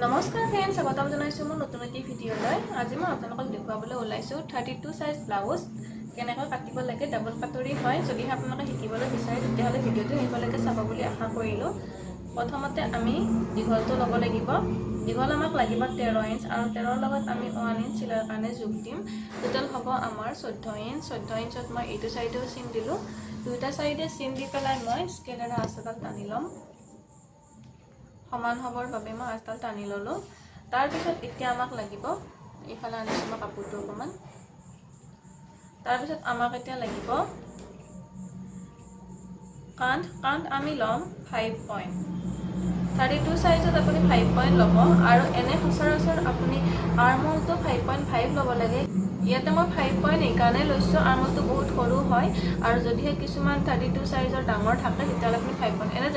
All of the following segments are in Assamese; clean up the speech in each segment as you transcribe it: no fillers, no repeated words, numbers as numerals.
নমস্কাৰ ফ্ৰেন্ডছ, স্বাগতম জনাইছোঁ মোৰ নতুন এটি ভিডিঅ'লৈ। আজি মই আপোনালোকক দেখুৱাবলৈ ওলাইছোঁ 32 সাইজ ব্লাউজ কেনেকৈ কাটিব লাগে। ডাবল কাটৰি হয়। যদিহে আপোনালোকে শিকিবলৈ বিচাৰে তেতিয়াহ'লে ভিডিঅ'টো শেষলৈকে চাব বুলি আশা কৰিলোঁ। প্ৰথমতে আমি দীঘলটো ল'ব লাগিব। দীঘল আমাক লাগিব 13 ইঞ্চ আৰু 13ৰ লগত আমি 1 ইঞ্চ চিলাইৰ কাৰণে যোগ দিম। টোটেল হ'ব আমাৰ 14 ইঞ্চ। 14 ইঞ্চত মই এইটো চাইডেও চিন দিলোঁ। দুটা চাইডে চিন দি পেলাই মই স্কেলেৰে আঁচডাল টানি ল'ম। সমান হ'বৰ বাবে মই আঁচডাল টানি ল'লোঁ। তাৰপিছত এতিয়া আমাক লাগিব, এইফালে আনিছোঁ মই কাপোৰটো অকণমান। তাৰপিছত আমাক এতিয়া লাগিব কান্ধ আমি ল'ম 5 পইণ্ট। 32 সাইজত আপুনি 5 পইণ্ট ল'ব আৰু এনে সচৰাচৰ আপুনি আৰ্মলটো 5.5 ল'ব লাগে। ইয়াতে মই 5 পইণ্ট এইকাৰণে লৈছোঁ, আৰ্মলটো বহুত সৰু হয় আৰু যদিহে কিছুমান 32 সাইজৰ ডাঙৰ থাকে তেতিয়াহ'লে আপুনি 5 পইণ্ট, এনে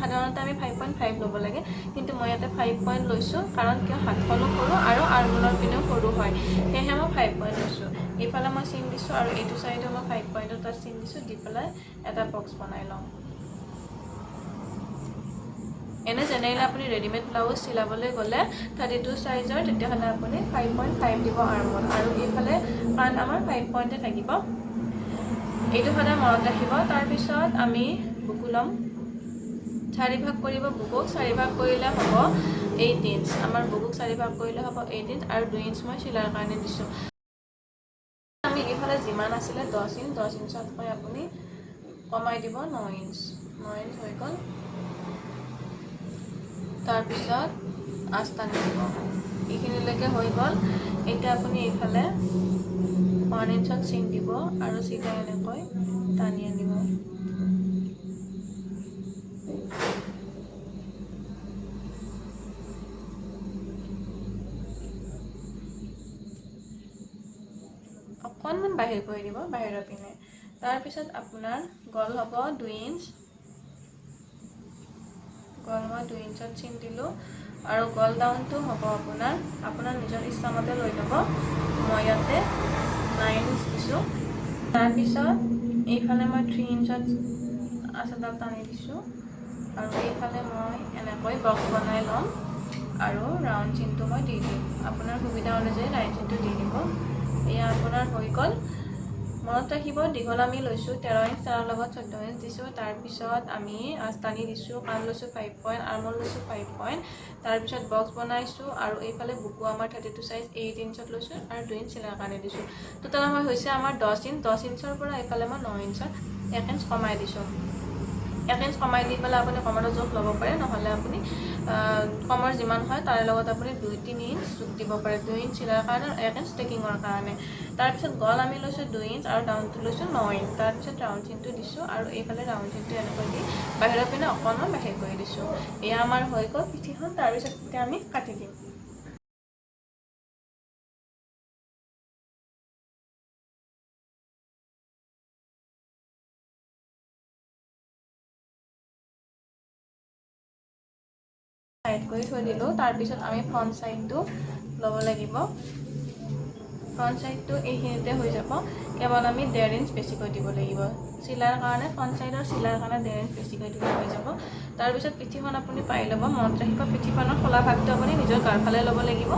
সাধাৰণতে আমি 5.5 ল'ব লাগে, কিন্তু মই ইয়াতে 5 পইণ্ট লৈছোঁ কাৰণ কিয় হাতখনো সৰু আৰু আৰ্মলৰ পিনেও সৰু হয়, সেয়েহে মই 5 পইণ্ট লৈছোঁ। এইফালে মই চিন দিছোঁ আৰু এইটো চাইডেও মই 5 পইণ্টৰ তাত চিন দিছোঁ, দি পেলাই এটা বক্স বনাই ল'ম। এনে জেনেৰেলি আপুনি ৰেডিমেড ব্লাউজ চিলাবলৈ গ'লে 32 সাইজৰ তেতিয়াহ'লে আপুনি 5.5 দিব আৰ্মল, আৰু এইফালে কান্ধ আমাৰ 5 পইণ্টে থাকিব। এইটো সদায় মনত ৰাখিব। তাৰপিছত আমি বুকু ল'ম। 4 ভাগ কৰিব বুকুক। 4 ভাগ কৰিলে হ'ব 8 ইঞ্চ। আমাৰ বুকুক 4 ভাগ কৰিলে হ'ব 8 ইঞ্চ আৰু 2 ইঞ্চ মই চিলাইৰ কাৰণে দিছোঁ। আমি এইফালে যিমান আছিলে 10 ইঞ্চ, 10 ইঞ্চতকৈ আপুনি কমাই দিব 9 ইঞ্চ। 9 ইঞ্চ হৈ গ'ল। তাৰপিছত আঁচ টানি দিব। এইখিনিলৈকে হৈ গ'ল। এতিয়া আপুনি এইফালে 1 ইঞ্চত চিন দিব আৰু চিধা এনেকৈ টানি আনিব। অকণমান বাহিৰ কৰি দিব, বাহিৰৰ পিনে। তাৰপিছত আপোনাৰ গল হ'ব 2 ইঞ্চ। গল মই 2 ইঞ্চত চিন দিলোঁ আৰু গল ডাউনটো হ'ব আপোনাৰ নিজৰ ইচ্ছামতে লৈ ল'ব। মই ইয়াতে 9 ইঞ্চ দিছোঁ। তাৰপিছত এইফালে মই 3 ইঞ্চত আঁচডাল টানি দিছোঁ আৰু এইফালে মই এনেকৈ বক্স বনাই ল'ম আৰু ৰাউণ্ড চিনটো মই দি দিম। আপোনাৰ সুবিধা অনুযায়ী ৰাউণ্ড চিনটো দি দিব। এয়া আপোনাৰ হৈ গ'ল। মনত ৰাখিব, দীঘল আমি লৈছোঁ 13 ইঞ্চ, তাৰ লগত 14 ইঞ্চ দিছোঁ। তাৰপিছত আমি আঁচ টানি দিছোঁ, কাণ লৈছোঁ 5 পইণ্ট, আৰ্মল লৈছোঁ 5 পইণ্ট। তাৰপিছত বক্স বনাইছোঁ আৰু এইফালে বুকু আমাৰ 32 সাইজ 8 ইঞ্চত লৈছোঁ আৰু 2 ইঞ্চ চিলাইৰ কাৰণে দিছোঁ। টোটেল আমাৰ হৈছে আমাৰ 10 ইঞ্চ। 10 ইঞ্চৰ পৰা এইফালে মই 9 ইঞ্চত 1 ইঞ্চ কমাই দিছোঁ। 1 ইঞ্চ কমাই দি পেলাই আপুনি কমৰৰ জোখ ল'ব পাৰে, নহ'লে আপুনি কমৰ যিমান হয় তাৰে লগত আপুনি 2-3 ইঞ্চ যোগ দিব পাৰে। 2 ইঞ্চ চিলাইৰ কাৰণে আৰু 1 ইঞ্চ টেকিঙৰ কাৰণে। তাৰপিছত গল আমি লৈছোঁ 2 ইঞ্চ আৰু ডাউনটো লৈছোঁ 9 ইঞ্চ। তাৰপিছত ৰাউণ্ড চিনটো দিছোঁ আৰু এইফালে ৰাউণ্ড চিনটো এনেকৈ দি বাহিৰৰ পিনে অকণমান বাহিৰ কৰি দিছোঁ। এয়া আমাৰ হৈ গ'ল পিঠিখন। তাৰপিছত এতিয়া আমি কাটি দিম। সাইড কৰি থৈ দিলোঁ। তাৰপিছত আমি ফ্ৰণ্ট চাইডটো ল'ব লাগিব। ফ্ৰণ্ট চাইডটো এইখিনিতে হৈ যাব, কেৱল আমি 1.5 ইঞ্চ বেছিকৈ দিব লাগিব। চিলাইৰ কাৰণে ফ্ৰণ্ট চাইডৰ চিলাইৰ কাৰণে 1.5 ইঞ্চ বেছিকৈ দিলে হৈ যাব। তাৰপিছত পিঠিখন আপুনি পাই ল'ব। মনত ৰাখিব, পিঠিখনৰ খোলা ভাগটো আপুনি নিজৰ গাৰ ফালে ল'ব লাগিব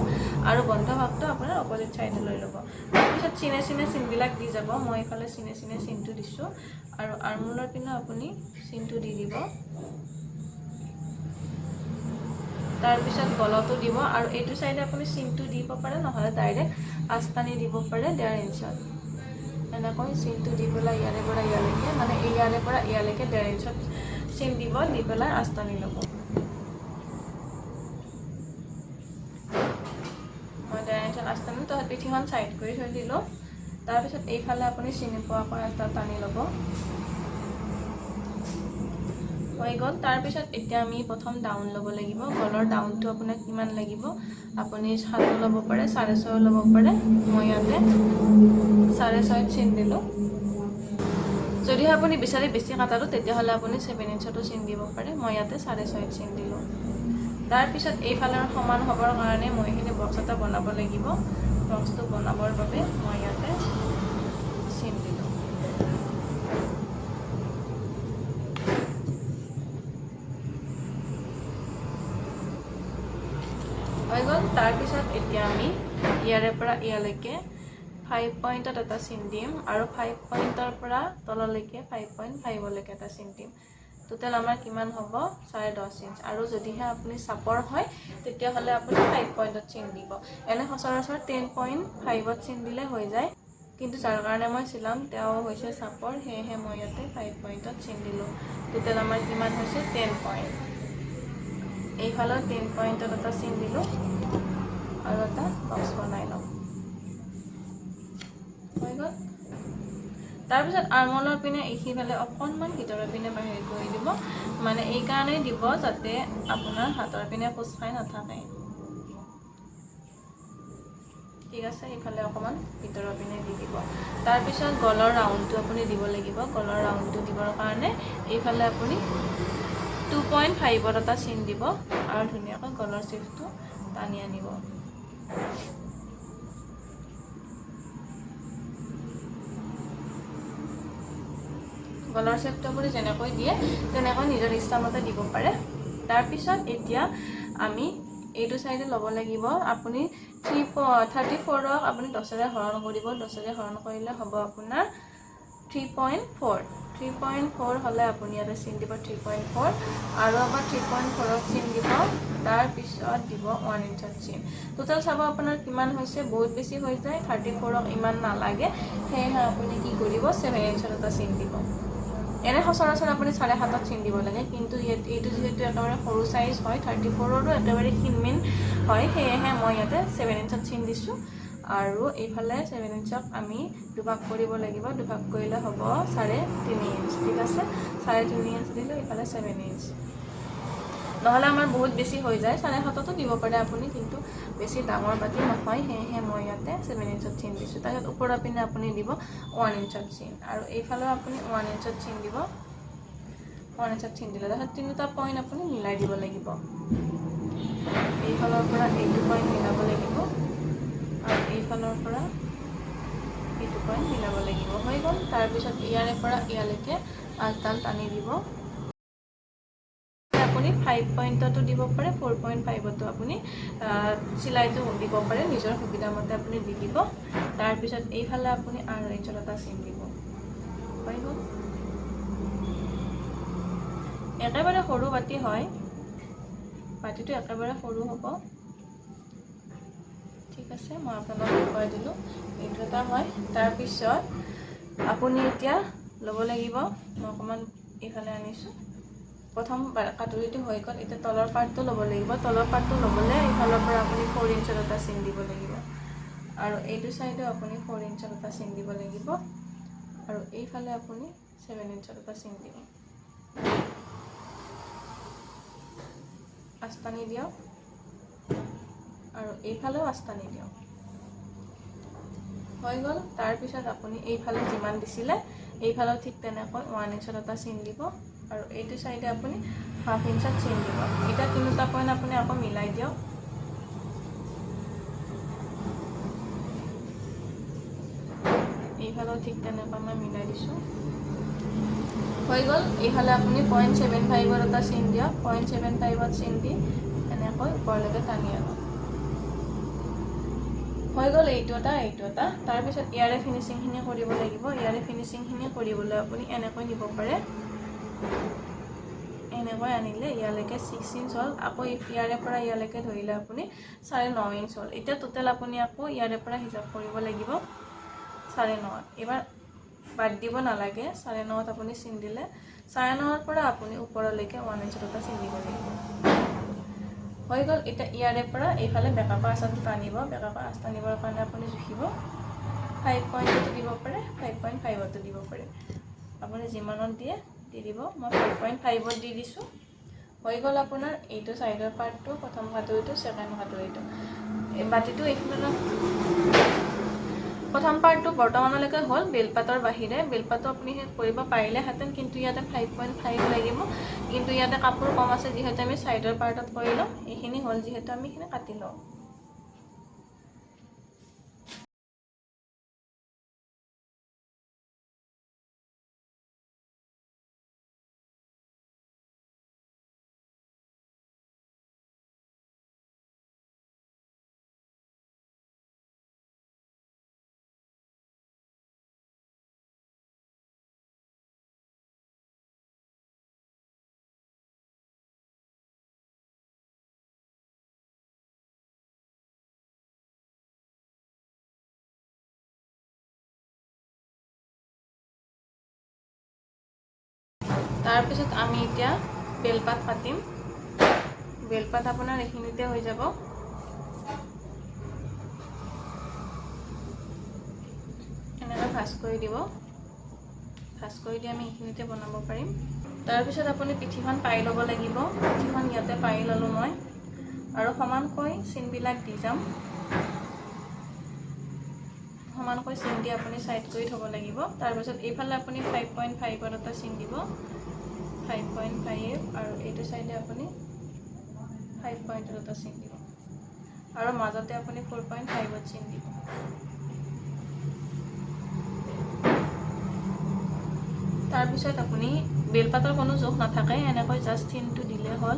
আৰু বন্ধ ভাগটো আপোনাৰ অপজিট চাইডে লৈ ল'ব। তাৰপিছত চিনে চিনবিলাক দি যাব। মই এইফালে চিনে চিনটো দিছোঁ আৰু আৰ্মলৰ পিনে আপুনি চিনটো দি দিব। তাৰপিছত গলতো দিব আৰু এইটো চাইডে আপুনি চিনটো দিব পাৰে, নহ'লে ডাইৰেক্ট আঁচ টানি দিব পাৰে 1.5 ইঞ্চত। এনেকৈ চিনটো দি পেলাই ইয়াৰে পৰা ইয়ালৈকে, মানে ইয়াৰে পৰা ইয়ালৈকে 1.5 ইঞ্চত চিন দিব, দি পেলাই আঁচ টানি ল'ব। মই 1.5 ইঞ্চত আঁচ টানি তাৰপিছত পিঠিখন চাইড কৰি থৈ দিলোঁ। তাৰপিছত এইফালে আপুনি চিনি পোৱাকৈ আঁচডাল টানি ল'ব। হৈ গ'ল। তাৰপিছত এতিয়া আমি প্ৰথম ডাউন ল'ব লাগিব। গলৰ ডাউনটো আপোনাক কিমান লাগিব, আপুনি 7 ল'ব পাৰে, 6.5 ল'ব পাৰে। মই ইয়াতে 6.5 চিন দিলোঁ। যদিহে আপুনি বিচাৰে বেছি কাটাটো তেতিয়াহ'লে আপুনি 7 ইঞ্চতো চিন দিব পাৰে। মই ইয়াতে 6.5 চিন দিলোঁ। তাৰপিছত এইফালৰ সমান হ'বৰ কাৰণে মই এইখিনি বক্স এটা বনাব লাগিব। বক্সটো বনাবৰ বাবে মই ইয়াতে চিন দিলোঁ। হৈ গ'ল। তাৰপিছত এতিয়া আমি ইয়াৰে পৰা ইয়ালৈকে 5 পইণ্টত এটা চিন দিম আৰু 5 পইণ্টৰ পৰা তললৈকে 5.5লৈকে এটা চিন দিম। টোটেল আমাৰ কিমান হ'ব 10.5 ইঞ্চ। আৰু যদিহে আপুনি চাপৰ হয় তেতিয়াহ'লে আপুনি 5 পইণ্টত চিন দিব। এনে সচৰাচৰ 10.5ত চিন দিলে হৈ যায়, কিন্তু যাৰ কাৰণে মই চিলাম তেওঁ হৈছে চাপৰ, সেয়েহে মই ইয়াতে 5 পইণ্টত চিন দিলোঁ। টোটেল আমাৰ কিমান হৈছে 10 পইণ্ট। এইফালৰ 10 পইণ্টত এটা চিন দিলোঁ আৰু এটা বক্স বনাই ল'ম। হৈ গ'ল। তাৰপিছত আৰ্মলৰ পিনে এইখিনিফালে অকণমান ভিতৰৰ পিনে বাহিৰ কৰি দিব, মানে এই কাৰণেই দিব যাতে আপোনাৰ হাতৰ পিনে খোজ খাই নাথাকে। ঠিক আছে, এইফালে অকণমান ভিতৰৰ পিনে দি দিব। তাৰপিছত গলৰ ৰাউণ্ডটো আপুনি দিব লাগিব। গলৰ ৰাউণ্ডটো দিবৰ কাৰণে এইফালে আপুনি 2.5ত এটা চিন দিব আৰু ধুনীয়াকৈ গলৰ শ্বেপটো টানি আনিব। গলৰ শ্বেপটো আপুনি যেনেকৈ দিয়ে তেনেকৈ নিজৰ ইচ্ছামতে দিব পাৰে। তাৰপিছত এতিয়া আমি এইটো চাইডে ল'ব লাগিব। আপুনি 34ক আপুনি 10ৰে হৰণ কৰিব। 10ৰে হৰণ কৰিলে হ'ব আপোনাৰ 3.4। 3.4 হ'লে আপুনি ইয়াতে চিন দিব 3.4 আৰু আবাৰ 3.4ত চিন দিব। তাৰপিছত দিব 1 ইঞ্চত চিন। টোটেল চাব আপোনাৰ কিমান হৈছে, বহুত বেছি হৈ যায়, 34ক ইমান নালাগে, সেয়েহে আপুনি কি কৰিব 7 ইঞ্চত এটা চিন দিব। এনে সচৰাচৰ আপুনি 7.5ত চিন দিব লাগে, কিন্তু এইটো যিহেতু একেবাৰে সৰু চাইজ হয়, 34ৰো একেবাৰে ক্ষীণমিন হয়, সেয়েহে মই ইয়াতে 7 ইঞ্চত চিন দিছোঁ। আৰু এইফালে 7 ইঞ্চক আমি দুভাগ কৰিব লাগিব। দুভাগ কৰিলে হ'ব 3.5 ইঞ্চ। ঠিক আছে, 3.5 ইঞ্চ দিলোঁ, এইফালে 7 ইঞ্চ। নহ'লে আমাৰ বহুত বেছি হৈ যায়, 7.5তো দিব পাৰে আপুনি, কিন্তু বেছি ডাঙৰ বাতি নহয়, সেয়েহে মই ইয়াতে 7 ইঞ্চত চিন দিছোঁ। তাৰপিছত ওপৰৰ পিনে আপুনি দিব 1 ইঞ্চত চিন আৰু এইফালেও আপুনি 1 ইঞ্চত চিন দিব। 1 ইঞ্চত চিন দিলে তাৰপিছত তিনিটা পইণ্ট আপুনি মিলাই দিব লাগিব। এইফালৰ পৰা এইটো পইণ্ট মিলাব লাগিব আৰু এইফালৰ পৰা এইটো পইণ্ট মিলাব লাগিব। হৈ গ'ল। তাৰপিছত ইয়াৰে পৰা ইয়ালৈকে আঁচডাল টানি দিব। আপুনি 5 পইণ্টতো দিব পাৰে, 4.5তো আপুনি চিলাইটো দিব পাৰে, নিজৰ সুবিধা মতে আপুনি দি দিব। তাৰপিছত এইফালে আপুনি 2.5 ইঞ্চত এটা চিন দিব। হৈ গ'ল। একেবাৰে সৰু বাতি হয়, বাতিটো একেবাৰে সৰু হ'ব। ঠিক আছে, মই আপোনাক দেখুৱাই দিলোঁ, এইটো এটা হয়। তাৰপিছত আপুনি এতিয়া ল'ব লাগিব, মই অকণমান এইফালে আনিছোঁ। প্ৰথম কাটুৰিটো হৈ গ'ল, এতিয়া তলৰ পাৰ্টটো ল'ব লাগিব। তলৰ পাৰ্টটো ল'বলৈ এইফালৰ পৰা আপুনি 4 ইঞ্চত এটা চিন দিব লাগিব আৰু এইটো চাইডেও আপুনি 4 ইঞ্চত এটা চিন দিব লাগিব আৰু এইফালে আপুনি 7 ইঞ্চত এটা চিন দিব। আস্তানি দিয়ক আৰু এইফালেও আস্তানি দিয়ক। হৈ গ'ল। তাৰপিছত আপুনি এইফালে যিমান দিছিলে এইফালেও ঠিক তেনেকৈ 1 ইঞ্চত এটা চিন দিব আৰু এইটো চাইডে আপুনি 1/2 ইঞ্চত চিন দিব। এতিয়া তিনিটা পইণ্ট আপুনি আকৌ মিলাই দিয়ক। এইফালেও ঠিক তেনেকৈ মই মিলাই দিছোঁ। হৈ গ'ল। এইফালে আপুনি 0.75ত এটা চিন দিয়ক। 0.75ত চিন দি এনেকৈ ওপৰলৈকে টানি আনক। হৈ গ'ল। এইটো এটা। তাৰপিছত ইয়াৰে ফিনিচিংখিনি কৰিব লাগিব। ইয়াৰে ফিনিচিংখিনি কৰিবলৈ আপুনি এনেকৈ নিব পাৰে। এনেকৈ আনিলে ইয়ালৈকে 6 ইঞ্চ হ'ল। আকৌ ইয়াৰে পৰা ইয়ালৈকে ধৰিলে আপুনি 9.5 ইঞ্চ হ'ল। এতিয়া টোটেল আপুনি আকৌ ইয়াৰে পৰা হিচাপ কৰিব লাগিব 9.5। এইবাৰ বাদ দিব নালাগে, 9.5ত আপুনি চিন দিলে 9.5ৰ পৰা আপুনি ওপৰলৈকে 1 ইঞ্চত এটা চিন দিব লাগিব। হৈ গ'ল। এতিয়া ইয়াৰে পৰা এইফালে বেকাকৰ আঁচটো টানিব। বেকাকৰ আঁচ টানিবৰ কাৰণে আপুনি জুখিব। 5 পইণ্টতো দিব পাৰে, 5.5তো দিব পাৰে, আপুনি যিমানত দিয়ে দি দিব। মই 5.5ত দি দিছোঁ। হৈ গ'ল আপোনাৰ এইটো চাইডৰ পাৰ্টটো, প্ৰথম কাটুৰিটো, ছেকেণ্ড কাটুৰিটো। বাতিটো এইখিনিত প্ৰথম পাৰ্টটো বৰ্তমানলৈকে হ'ল বেলপাতৰ বাহিৰে। বেলপাতো আপুনি শেষ কৰিব পাৰিলেহেঁতেন, কিন্তু ইয়াতে 5.5 লাগিব, কিন্তু ইয়াতে কাপোৰ কম আছে যিহেতু আমি চাইডৰ পাৰ্টত কৰি লওঁ। এইখিনি হ'ল যিহেতু আমি এইখিনি কাটি লওঁ। তাৰপিছত আমি এতিয়া বেলপাত পাতিম। বেলপাত আপোনাৰ এইখিনিতে হৈ যাব। এনেকৈ ভাজ কৰি দিব। ভাজ কৰি দি আমি এইখিনিতে বনাব পাৰিম। তাৰপিছত আপুনি পিঠিখন পাৰি ল'ব লাগিব। পিঠিখন ইয়াতে পাৰি ল'লোঁ মই, আৰু সমানকৈ চিনবিলাক দি যাম। সমানকৈ চিন দি আপুনি ছাইড কৰি থ'ব লাগিব। তাৰপিছত এইফালে আপুনি 5.5ত এটা চিন দিব, 5.5, আৰু এইটো চাইডে আপুনি 5 এটা চিন দিব, আৰু মাজতে আপুনি 4.5ত চিন দিব। তাৰপিছত আপুনি বেলপাতৰ কোনো জোখ নাথাকে, এনেকৈ জাষ্ট চিনটো দিলে হ'ল,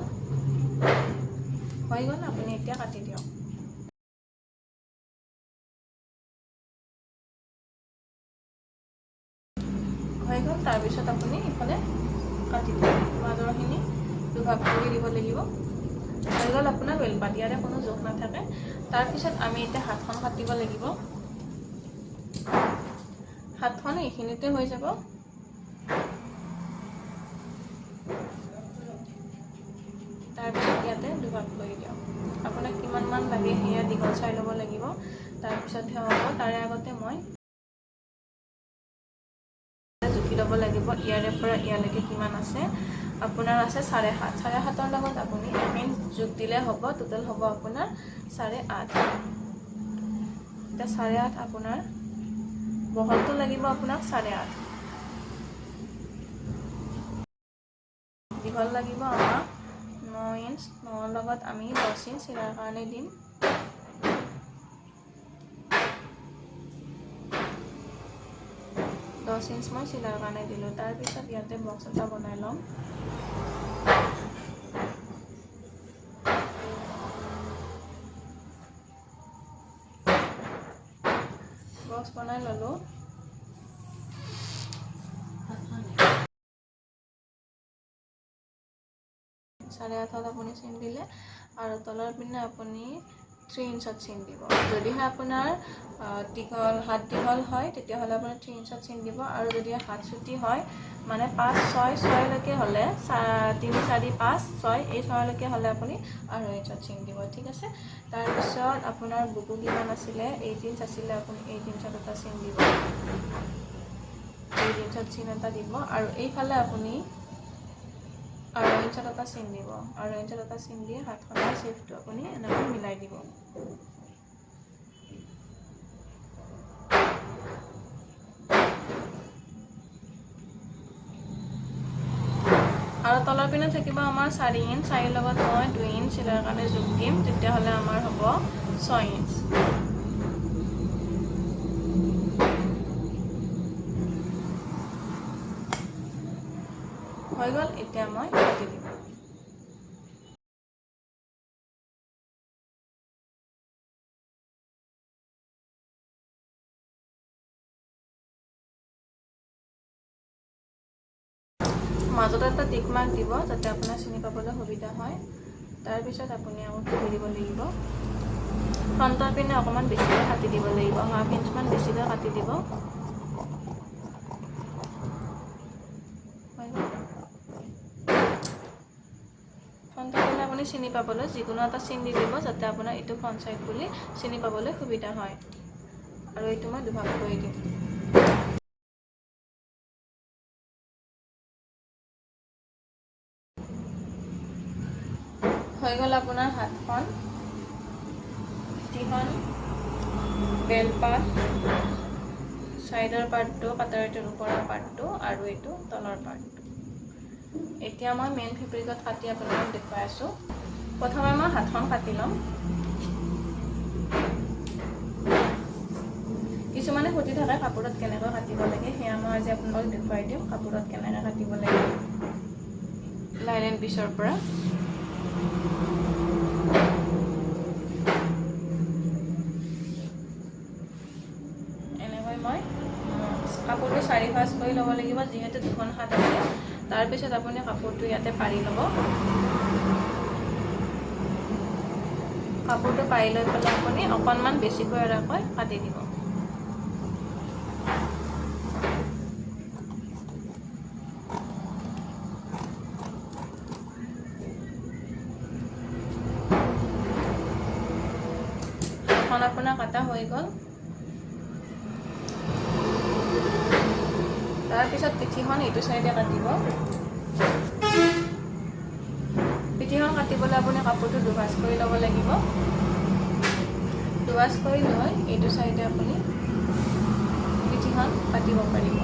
হৈ গ'ল। আপুনি এতিয়া কাটি দিয়ক। হৈ গ'ল। তাৰপিছত আপুনি ইফালে কাটি দিব, মাজৰখিনি দুভাগ কৰি দিব লাগিব। হৈ গ'ল আপোনাৰ বেলপাত, ইয়াৰে কোনো জোখ নাথাকে। তাৰপিছত আমি এতিয়া হাতখন কাটিব লাগিব। হাতখন এইখিনিতে হৈ যাব। তাৰপিছত ইয়াতে দুভাগ কৰি দিয়ক। আপোনাক কিমানমান লাগে সেয়া দীঘল চাই ল'ব লাগিব, তাৰপিছতহে হ'ব। তাৰে আগতে মই জুখি ল'ব লাগিব, ইয়াৰে পৰা ইয়ালৈকে কিমান আছে। আপোনাৰ আছে 7.5, 7.5ৰ লগত আপুনি 1 ইঞ্চ যোগ দিলে হ'ব। টোটেল হ'ব আপোনাৰ 8.5। এতিয়া 8.5 আপোনাৰ বহলটো লাগিব, আপোনাক 8.5। দীঘল লাগিব আমাক 9 ইঞ্চ। 9ৰ লগত আমি 10 ইঞ্চ চিলাৰ কাৰণে দিম। 10 ইঞ্চ মই চিলাৰ কাৰণে দিলোঁ। তাৰপিছত ইয়াতে বক্স এটা বনাই ল'ম। বক্স বনাই ল'লোঁ। 8.5ত আপুনি চিন দিলে, আৰু তলৰ পিনে আপুনি 3 ইঞ্চত চিন দিব। যদিহে আপোনাৰ হাত দীঘল হয়, তেতিয়াহ'লে আপুনি 3 ইঞ্চত চিন দিব, আৰু যদি হাত চুটি হয়, মানে 5, 6, 6লৈকে হ'লে, 3, 4, 5, 6, এই 6লৈকে হ'লে আপুনি 2.5 ইঞ্চত চিন দিব। ঠিক আছে। তাৰপিছত আপোনাৰ বুকু কিমান আছিলে, 8 ইঞ্চ আছিলে, আপুনি 8 ইঞ্চত এটা চিন দিব। 8 ইঞ্চত চিন এটা দিব, আৰু এইফালে আপুনি 2.5 ইঞ্চত এটা চিন দিব। 2.5 ইঞ্চত এটা চিন দি হাতখনৰ শ্বেপটো আপুনি এনেকৈ মিলাই দিব। আৰু তলৰ পিনে থাকিব আমাৰ 4 ইঞ্চ। 4ৰ লগত মই 2 ইঞ্চ চিলাৰ কাৰণে যোগ দিম, তেতিয়াহ'লে আমাৰ হ'ব 6 ইঞ্চ। হৈ গ'ল। এতিয়া মই কাটি দিম। মাজত এটা টিক মাৰ্ক দিব, যাতে আপোনাৰ চিনি পাবলৈ সুবিধা হয়। তাৰপিছত আপুনি আকৌ খুলি দিব লাগিব। ফ্ৰণ্টৰ পিনে অকণমান বেছিকৈ কাটি দিব লাগিব, 1/2 ইঞ্চমান বেছিকৈ কাটি দিব। ফ্ৰণ্টৰ পিনে আপুনি চিনি পাবলৈ যিকোনো এটা চিন দি দিব, যাতে আপোনাৰ এইটো ফ্ৰণ্ট চাইড বুলি চিনি পাবলৈ সুবিধা হয়। আৰু এইটো মই দুভাগ কৰি দিম। হৈ গ'ল আপোনাৰ হাতখন, পিঠিখন, বেলপাত, চাইডৰ পাৰ্টটো, কাটাৰীটোৰ ওপৰৰ পাৰ্টটো, আৰু এইটো তলৰ পাৰ্টটো। এতিয়া মই মেইন ফেব্ৰিকত কাটি আপোনালোকক দেখুৱাই আছোঁ। প্ৰথমে মই হাতখন কাটি ল'ম। কিছুমানে সুধি থাকে কাপোৰত কেনেকৈ কাটিব লাগে, সেয়া মই আজি আপোনালোকক দেখুৱাই দিম। কাপোৰত কেনেকৈ কাটিব লাগে লাইলেন পিচৰ পৰা। এনেকৈ মই কাপোৰটো 4 ভাঁজ কৰি ল'ব লাগিব, যিহেতু 2খন হাত আছে। তাৰপিছত আপুনি কাপোৰটো ইয়াতে পাৰি ল'ব। কাপোৰটো পাৰি লৈ পেলাই আপুনি অকণমান বেছিকৈ এৰাকৈ কাটি দিব। এখন আপোনাৰ কাটা হৈ গ'ল। তাৰপিছত পিঠিখন এইটো চাইডে কাটিব। পিঠিখন কাটিবলৈ আপুনি কাপোৰটো দুভাজ কৰি ল'ব লাগিব। দুভাজ কৰি লৈ এইটো চাইডে আপুনি পিঠিখন কাটিব পাৰিব।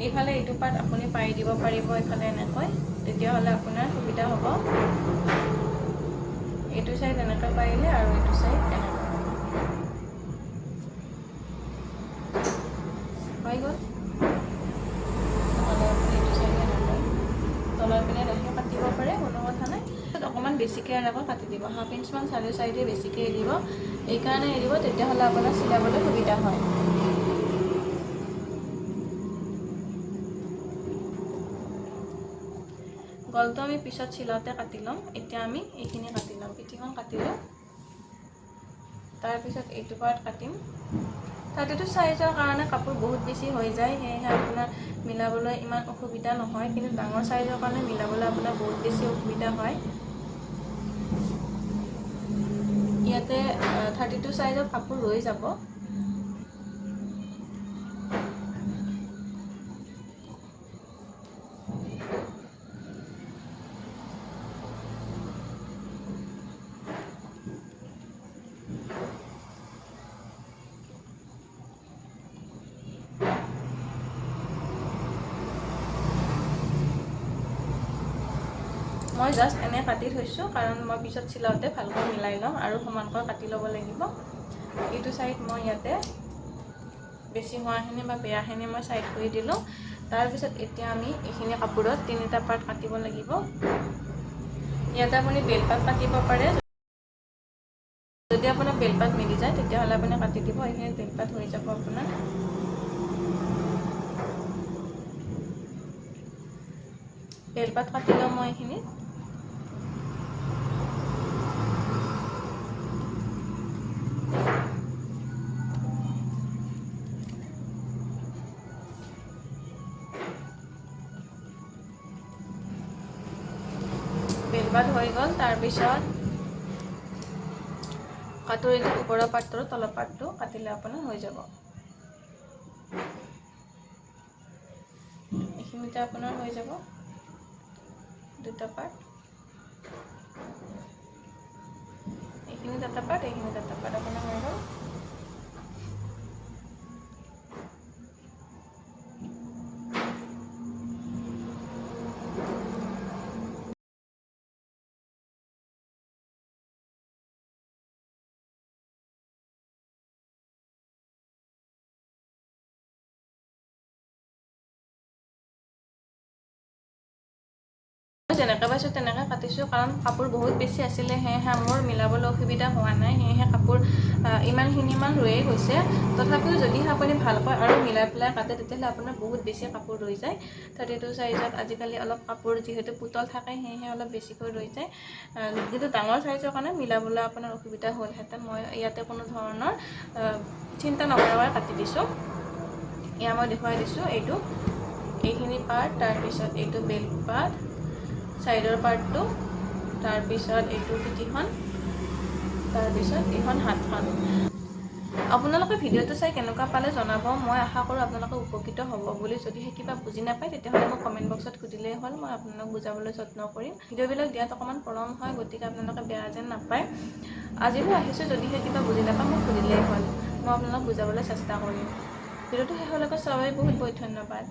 এইফালে এইটো পাৰ্ট আপুনি পাৰি দিব পাৰিব এইফালে এনেকৈ, তেতিয়াহ'লে আপোনাৰ সুবিধা হ'ব। এইটো চাইড এনেকৈ পাৰিলে আৰু এইটো চাইড এনেকৈ হৈ গ'ল। নহ'লে আপুনি এইটো চাইডে এনেকৈ তলৰ পিনে ৰাখি কাটিব পাৰে, কোনো কথা নাই। অকণমান বেছিকৈ আৰু আকৌ কাটি দিব, 1/2 ইঞ্চমান চাইডে চাইডে বেছিকৈ এৰিব। এইকাৰণে এৰিব তেতিয়াহ'লে আপোনাৰ চিলাবলৈ সুবিধা হয়। গলটো আমি পিছত চিলাওঁতে কাটি ল'ম। এতিয়া আমি এইখিনি কাটি ল'ম। পিঠিখন কাটিলোঁ, তাৰপিছত এইটো পাৰ্ট কাটিম। 32 চাইজৰ কাৰণে কাপোৰ বহুত বেছি হৈ যায়, সেয়েহে আপোনাৰ মিলাবলৈ ইমান অসুবিধা নহয়। কিন্তু ডাঙৰ চাইজৰ কাৰণে মিলাবলৈ আপোনাৰ বহুত বেছি অসুবিধা হয়। ইয়াতে 32 চাইজৰ কাপোৰ ৰৈ যাব। মই জাষ্ট এনে কাটি থৈছোঁ, কাৰণ মই পিছত চিলাওঁতে ভালকৈ মিলাই ল'ম আৰু সমানকৈ কাটি ল'ব লাগিব। এইটো চাইড মই ইয়াতে বেছি হোৱাখিনি বা বেয়াখিনি মই চাইড কৰি দিলোঁ। তাৰপিছত এতিয়া আমি এইখিনি কাপোৰত 3টা পাৰ্ট কাটিব লাগিব। ইয়াতে আপুনি বেল পাত কাটিব পাৰে। যদি আপোনাৰ বেল পাত মিলি যায় তেতিয়াহ'লে আপুনি কাটি দিব। এইখিনি বেল পাত হৈ যাব আপোনাৰ। বেল পাত কাটি লওঁ মই এইখিনি। বেলপাত হৈ গ'ল। তাৰপিছত কাটৰিটোৰ ওপৰৰ পাৰ্টটো তলৰ পাৰ্টটো কাটিলে আপোনাৰ হৈ যাব। এইখিনিতে আপোনাৰ হৈ যাব 2টা পাৰ্ট। এইখিনিত এটা পাৰ্ট, এইখিনিত এটা পাৰ্ট আপোনাৰ হৈ গ'ল। যেনেকৈ পাইছোঁ তেনেকৈ কাটিছোঁ, কাৰণ কাপোৰ বহুত বেছি আছিলে, সেয়েহে মোৰ মিলাবলৈ অসুবিধা হোৱা নাই। সেয়েহে কাপোৰ ইমানখিনিমান ৰৈয়ে গৈছে। তথাপিও যদিহে আপুনি ভালকৈ আৰু মিলাই পেলাই কাটে তেতিয়াহ'লে আপোনাৰ বহুত বেছি কাপোৰ ৰৈ যায়। 32 চাইজত আজিকালি অলপ কাপোৰ যিহেতু পুতল থাকে, সেয়েহে অলপ বেছিকৈ ৰৈ যায়। কিন্তু ডাঙৰ চাইজৰ কাৰণে মিলাবলৈ আপোনাৰ অসুবিধা হ'লহেঁতেন। মই ইয়াতে কোনো ধৰণৰ চিন্তা নকৰাকৈ কাটি দিছোঁ। এয়া মই দেখুৱাই দিছোঁ। এইখিনি পাৰ্ট, তাৰপিছত এইটো বেল পাৰ্ট, চাইডৰ পাৰ্টটো, তাৰপিছত এইটো পিঠিখন, তাৰপিছত এইখন হাতখন। আপোনালোকে ভিডিঅ'টো চাই কেনেকুৱা পালে জনাব। মই আশা কৰোঁ আপোনালোকে উপকৃত হ'ব বুলি। যদিহে কিবা বুজি নাপায় তেতিয়াহ'লে মোক কমেণ্ট বক্সত সুধিলেই হ'ল, মই আপোনালোকক বুজাবলৈ যত্ন কৰিম। ভিডিঅ'বিলাক দিয়াত অকণমান পলম হয়, গতিকে আপোনালোকে বেয়া যেন নাপায়। আজিলৈ আহিছোঁ, যদিহে কিবা বুজি নাপায় মোক সুধিলেই হ'ল, মই আপোনালোকক বুজাবলৈ চেষ্টা কৰিম। ভিডিঅ'টো শেষলৈকে চোৱাৰ বাবে বহুত বহুত ধন্যবাদ।